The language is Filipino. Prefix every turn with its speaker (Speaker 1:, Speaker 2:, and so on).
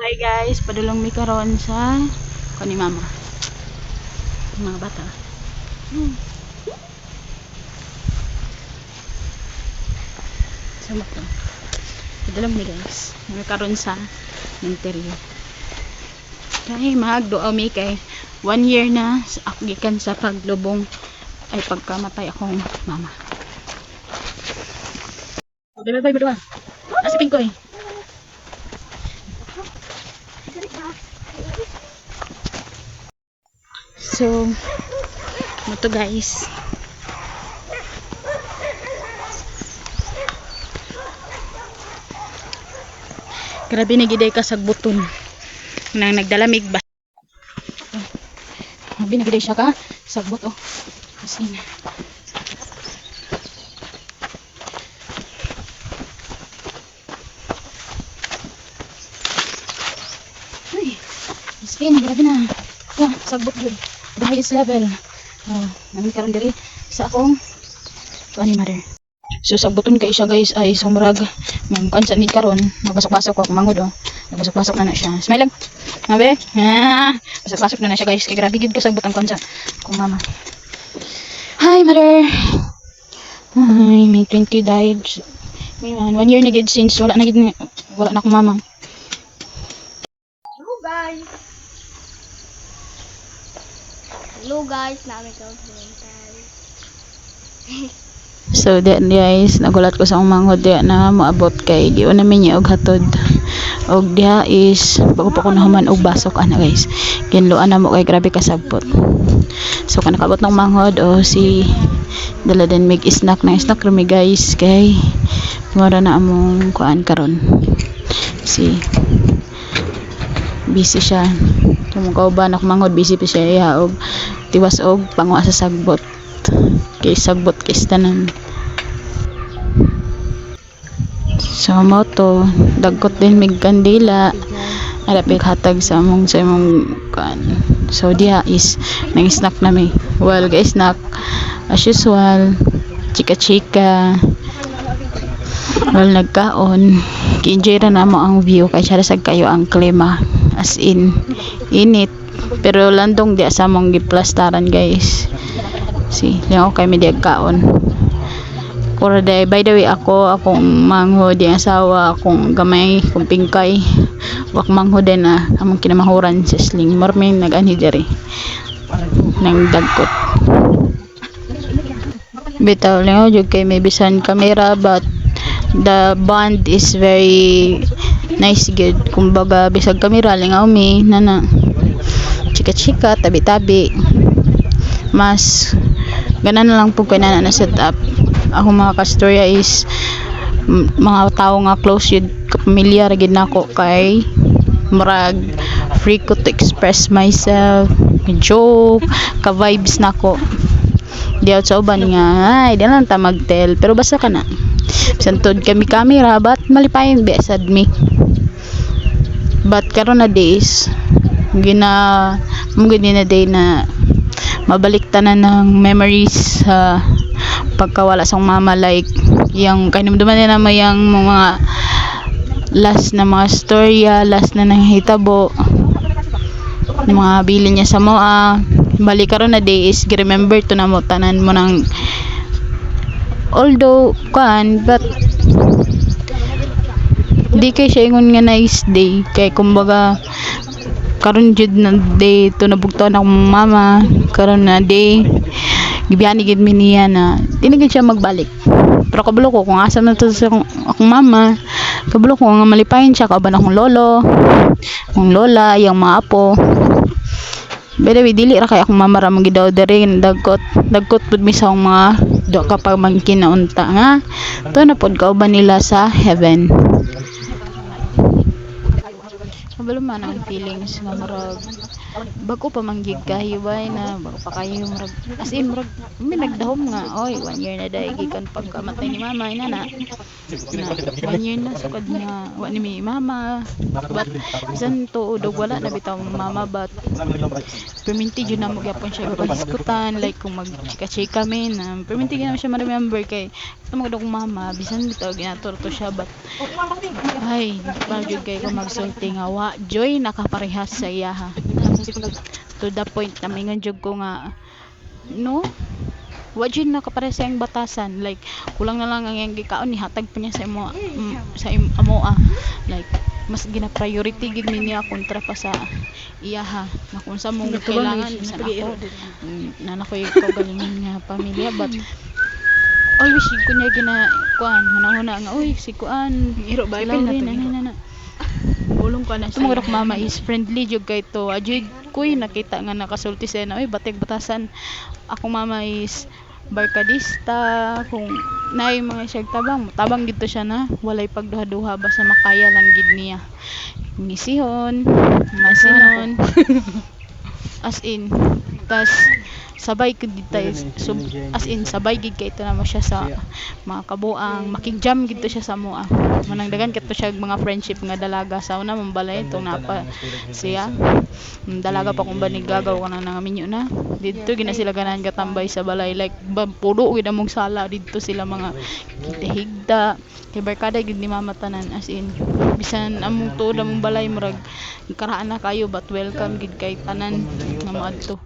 Speaker 1: Hi guys, padulong mi karon sa ni mama. Mga bata. Sama ko. Padulong mi guys. Mi karon sa interview. Kay magduaw mi kay 1 year na ako gikan sa paglubong ay pagkamatay akong mama. Bye bye. Asipin ko eh. So, ito guys. Grabe na giday ka sagbuton. Nang nagdalamig ba? Grabe na giday siya ka sagbot oh. Kasi na. Ay, skin, grabe na. Yeah, sagbot yun. The highest level. Namin karon diri sa akong ni mother. So sagbuton kay siya guys ay sumrag ng kansa ni karon magbasok-basok ako mangod oh. Nagbasok-basok na siya. Smile lang. Nabe? Basok-basok na siya guys. Kay grabe gid ko sagbot ang kansa kung mama. Hi mother. Ay, may 20 died. May 1 year na gid since wala na akong mama.
Speaker 2: Hello guys, namin karon guys.
Speaker 1: So then guys, nagulat ko sa akong manghod diya na moabot kay di na minya og hatod. Og diha is bago pa ko nahuman og basok ana guys. Kinluan na mo kay grabe kasabot. So kan nakabot ng manghod o si dala din mig snack rumi guys kay mura na among kuan karon. Si busy siya. Tumukaw ba nak manghod busy pa siya og tiwas og pangwa sa sagbot. Kay sagbot kay tanan. So moto dagkot din mig kandila arapig hatag sa among kan. So diha is nang snack na mi. Well guys, snack as usual chika well nagkaon ki-enjoy ra na mo ang view kay siya sa kayo ang klima as in init pero landong di sa mong giplastaran guys. Si liang okay mi diag kaon. Or by the way akong mangho di asawa akong gamay kung pingkay wak mangho din na among kinamahuran sa sling morming nag-anhi diri nang dagkot bitaw lang jud kay may bisan camera but the bond is very nice good kumbaga bisag camera lingaw mi nana chika tabi mas ganan na lang po kay nana na set up. Ako mga kastorya is mga tao nga close yun kapamilya gid nako kay murag free ko to express myself joke ka vibes nako di out sa uban nga ay di lang ta magtel pero basta ka na santod kami camera but malipayon besad mi but karon na days mugid na day na mabalik tanan ng memories sa pagkawala sa mama like yung kainumduman na naman yung mga last na mga storya last na nanghitabo mga bilin niya sa moa balik karon na day is remember to na mo tanan mo ng although kan but di kay siya ingon nga nice day kay kumbaga karon jud na day to nabugtuan akong mama karon na day gibiyani gid mi niya na dinigid siya magbalik pero kabalo ko kung asa na to sa akong mama kabalo ko nga malipayon siya kauban akong lolo akong lola yung mga apo pero dili ra kay akong mama ra magidaw diri dagkot pud mi sa akong mga do kapag magkinaunta nga to na pod kauban nila sa heaven. Kabalo man ang feelings nga murag bago pa manggig kayo ba na bago pa kayo murag as in murag may nagdahom nga oy 1 year na dai gikan pagkamatay ni mama ina na 1 year na sukad nga wa ni mi mama but bisan to udog wala na bitaw mama but perminti jud na mo gyapon siya pahiskutan like kung mag chika-chika min perminti gyud na siya ma-remember kay ito magdog mama bisan bitaw ginaturto siya but ay jud kay ko magsulti nga wa joy nakaparehas sa iya ha to the point na mingon jud ko nga no wa jud nakaparehas sa iyang batasan like kulang na lang ang iyang gikaon ni hatag pa niya sa imo amoa like mas gina-priority gid niya kontra pa sa iya ha na kung sa mong kailangan sa ako na ko yung kaugalingon nga pamilya but always kunya gina kuan hunahuna nga uy si kuan
Speaker 2: Iro ba ipil
Speaker 1: na bulong ka na siya. Tumurok mama is friendly jud kay to. Ajud kuy nakita nga nakasulti siya na oy batik batasan. Ako mama is barkadista kung naay mga siyag tabang gito siya na walay pagduha-duha basta makaya lang gid niya. Misihon, masinon. As in tas sabay gid tayo as in sabay gid kay ito naman siya sa mga kabuang makigjam gid to siya sa moa manang dagan kito siya mga friendship nga dalaga sa una mambalay itong napa siya dalaga pa kung banigagaw ka na minyo na dito gina sila ganahan katambay sa balay like pudo gid among sala dito sila mga higda kay barkada gid ni mama tanan as in bisan among tuod among balay murag karaan na kayo but welcome gid kay tanan nga maadto